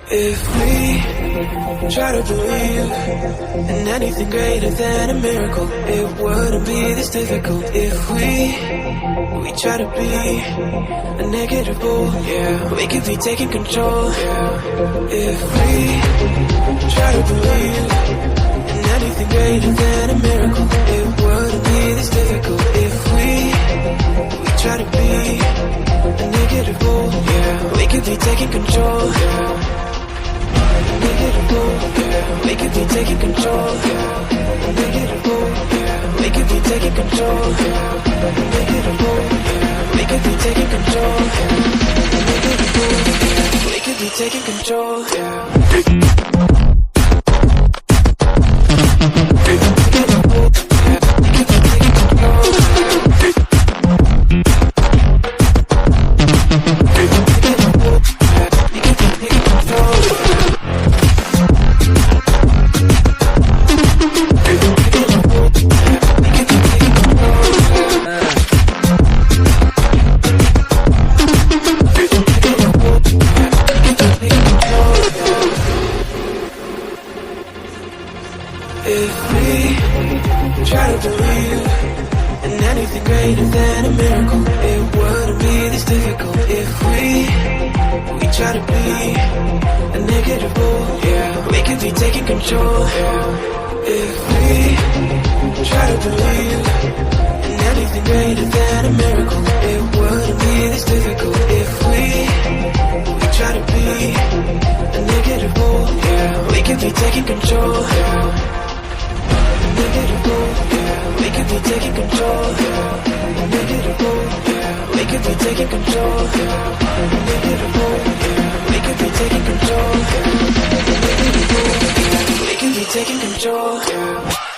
If we try to believe in anything greater than a miracle, it wouldn't be this difficult. If we try to be a negative bull, yeah, we could be taking control. If we try to believe in anything greater than a miracle, it wouldn't be this difficult. If we try to be a negative bull, yeah, we could be taking control. We could be taking control. We could be taking control. We could be taking control. We could be taking control. If we try to believe in anything greater than a miracle, it wouldn't be this difficult. If we try to be a negative bull, yeah, we could be taking control. If we try to believe in anything greater than a miracle, it wouldn't be this difficult. If we try to be a negative bull, yeah, we could be taking control. We could be taking control. We could be taking control. We could be taking control. We could be taking control.